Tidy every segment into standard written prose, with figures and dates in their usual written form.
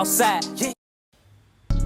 outside.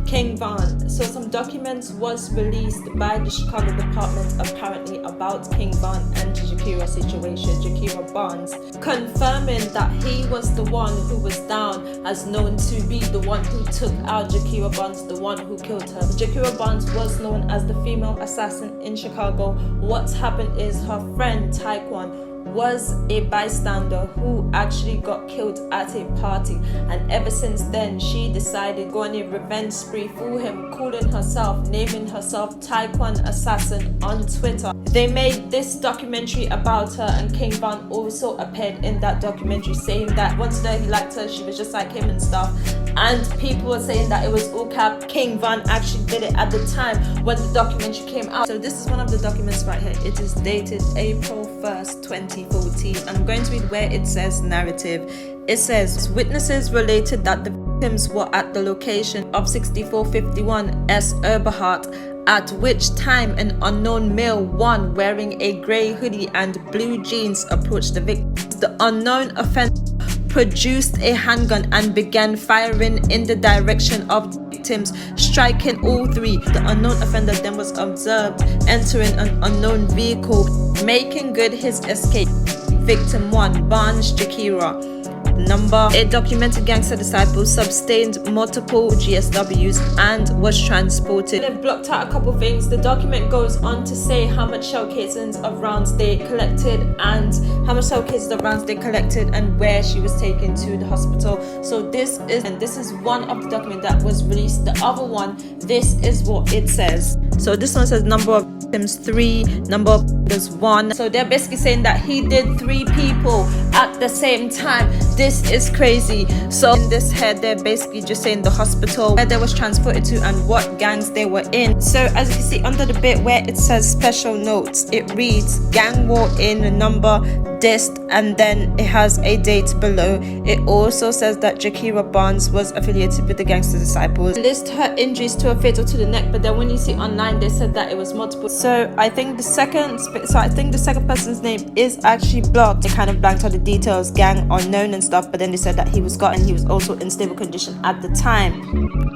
King Von. So some documents was released by the Chicago Department apparently about King Von and Jakira situation, Jakira Bonds, confirming that he was the one who was down as known to be the one who took out Jakira Bonds, the one who killed her. Jakira Bonds was known as the female assassin in Chicago. What's happened is her friend Taekwon was a bystander who actually got killed at a party, and ever since then she decided to go on a revenge spree for him, calling herself, naming herself Taekwon Assassin on Twitter. They made this documentary about her, and King Von also appeared in that documentary, saying that once he liked her, she was just like him and stuff. And people were saying that it was all cap. King Von actually did it at the time when the documentary came out. So this is one of the documents right here. It is dated April 1st, 2014. And I'm going to read where it says narrative. It says, witnesses related that the victims were at the location of 6451 S. Eberhardt, at which time an unknown male, one wearing a grey hoodie and blue jeans, approached the victim. The unknown offender produced a handgun and began firing in the direction of the victims, striking all three. The unknown offender then was observed entering an unknown vehicle, making good his escape. Victim 1, Barnes Jakira. Number, a documented gangster disciple, sustained multiple GSWs and was transported. They've blocked out a couple things. The document goes on to say how much shell casings of rounds they collected and where she was taken to the hospital. So this is one of the document that was released. The other one, this is what it says. So this one says number of victims 3, number of victims 1. So they're basically saying that he did 3 people at the same time. This is crazy. So in this head, they're basically just saying the hospital where they was transported to and what gangs they were in. So as you can see under the bit where it says special notes, it reads gang war in number dist, and then it has a date below. It also says that Jakira Bonds was affiliated with the gangster disciples. List her injuries to a fatal to the neck, but then when you see online they said that it was multiple. So I think the second person's name is actually blocked. They kind of blanked out the details, gang unknown and stuff, but then they said that he was gotten. He was also in stable condition at the time.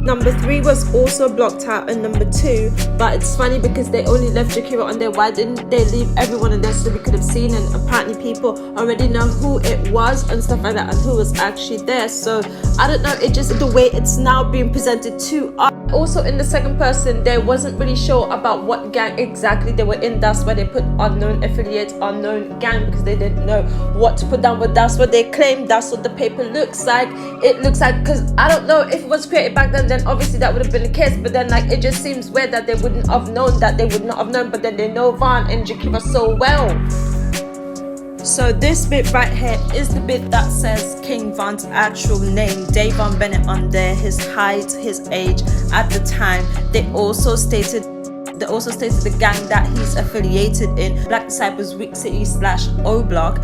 Number 3 was also blocked out, and number 2, but it's funny because they only left Jakira on there. Why didn't they leave everyone in there so we could have seen? And apparently people already know who it was and stuff like that, and who was actually there. So I don't know, it just the way it's now being presented to us. Also in the second person, they wasn't really sure about what gang exactly they were in. That's why they put unknown affiliate, unknown gang, because they didn't know what to put down. But that's what they claimed. That's what the paper looks like. It looks like, because I don't know if it was created back then obviously that would have been the case. But then like it just seems weird that they wouldn't have known, but then they know Von and Jakira so well. So this bit right here is the bit that says King Von's actual name, Davon Bennett, on there, his height, his age at the time. They also stated the gang that he's affiliated in, Black Disciples Week City / O Block.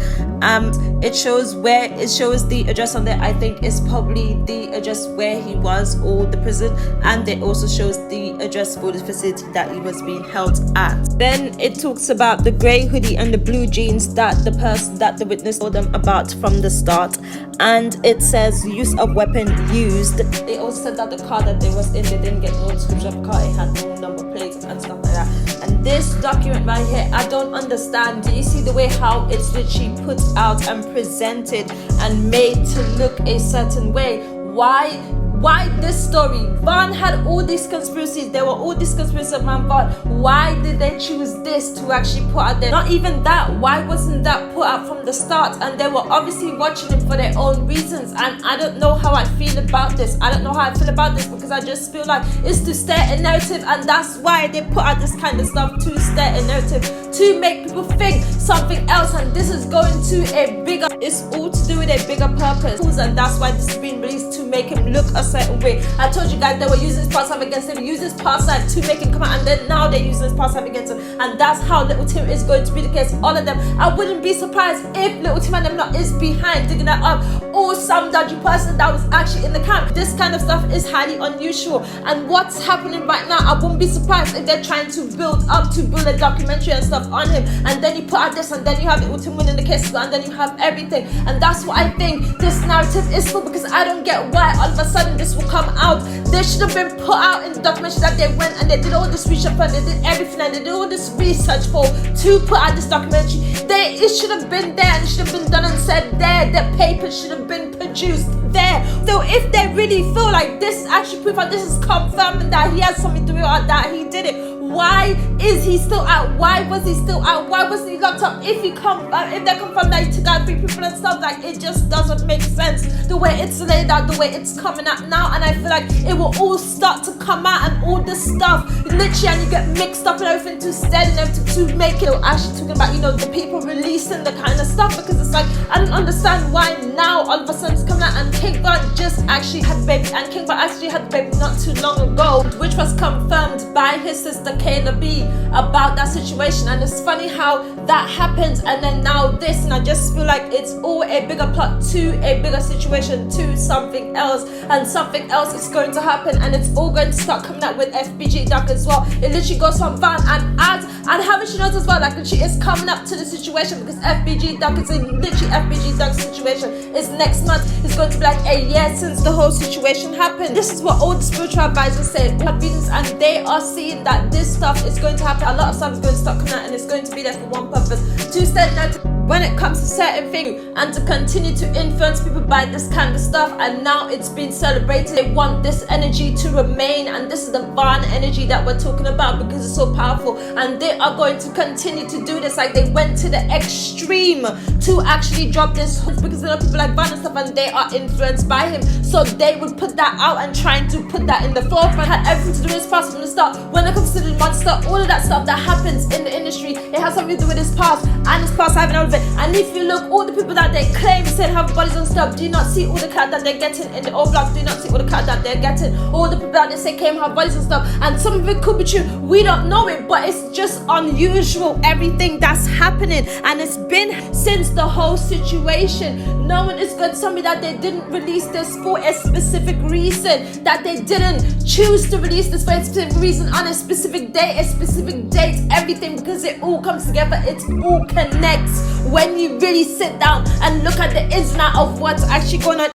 It shows the address on there. I think it's probably the address where he was, or the prison, and it also shows the address for the facility that he was being held at. Then it talks about the grey hoodie and the blue jeans that the witness told them about from the start, and it says use of weapon used. They also said that the car that they was in, they didn't get no description of the car. It had no number plates and stuff like that. And this document right here, I don't understand. Do you see the way how it's literally put out and presented and made to look a certain way? Why this story? Von had all these conspiracies. There were all these conspiracies around Von. Why did they choose this to actually put out there? Not even that. Why wasn't that put out from the start? And they were obviously watching it for their own reasons. And I don't know how I feel about this. Because I just feel like it's to start a narrative, and that's why they put out this kind of stuff, to start a narrative, to make people think something else. And this is going to it's all to do with a bigger purpose, and that's why this is being released, to make him look a certain way. I told you guys they were using this past life against him, use this past life to make him come out, and then now they're using this past life against him, and that's how Little Tim is going to be the case. All of them. I wouldn't be surprised if Little Tim and them not is behind digging that up, or some dodgy person that was actually in the camp. This kind of stuff is highly unusual, and what's happening right now, I wouldn't be surprised if they're trying to build a documentary and stuff stuff on him, and then you put out this, and then you have it with him winning the case, and then you have everything. And that's what I think this narrative is for, because I don't get why all of a sudden this will come out. They should have been put out in the documentary that they went and they did all this research and they did everything and they did all this research for to put out this documentary. It should have been there, and it should have been done and said there. The papers should have been produced there. So if they really feel like this is actually proof and this is confirming that he has something to do with it or that he did it, why is he still out? Why was he still out? Why wasn't he locked up? If they confirm that he took out 3 people and stuff, like, it just doesn't make sense the way it's laid out, the way it's coming out now. And I feel like it will all start to come out, and all this stuff literally, and you get mixed up and everything to steady them to make it. Actually talking about, you know, the people releasing the kind of stuff, because it's like, I don't understand why now all of a sudden it's coming out. And King Von just actually had the baby, and King Von actually had the baby not too long ago, which was confirmed by his sister Kayla B about that situation. And it's funny how that happens, and then now this, and I just feel like it's all a bigger plot to a bigger situation, to something else, and something else is going to happen, and it's all going to start coming out with FBG Duck as well. It literally goes from Van and ads, and haven't you noticed as well, like, literally it's coming up to the situation, because FBG Duck is in literally FBG Duck's situation is next month. It's going to be like a year since the whole situation happened. This is what all the spiritual advisors say, and they are seeing that this stuff is going to happen. A lot of stuff is going to start coming out, and it's going to be there for one purpose, to stand out when it comes to certain things, and to continue to influence people by this kind of stuff. And now it's been celebrated. They want this energy to remain, and this is the Van energy that we're talking about, because it's so powerful, and they are going to continue to do this. Like, they went to the extreme to actually drop this, because there are people like Van and stuff, and they are influenced by him, so they would put that out and trying to put that in the forefront. Had everything to do with his past from the start. When it comes to the monster, all of that stuff that happens in the industry, it has something to do with his past, and his past having all of it. And if you look, all the people that they claim said have bodies and stuff, do you not see all the cat that they're getting in the old blocks? Do you not see all the cat that they're getting? All the people that they say came have bodies and stuff, and some of it could be true, we don't know it, but it's just unusual, everything that's happening. And it's been since the whole situation. No one is going to tell me that they didn't release this for a specific reason, that they didn't choose to release this for a specific reason, on a specific day, a specific date, everything, because it all comes together, it all connects when you really sit down and look at the ins and out of what's actually going on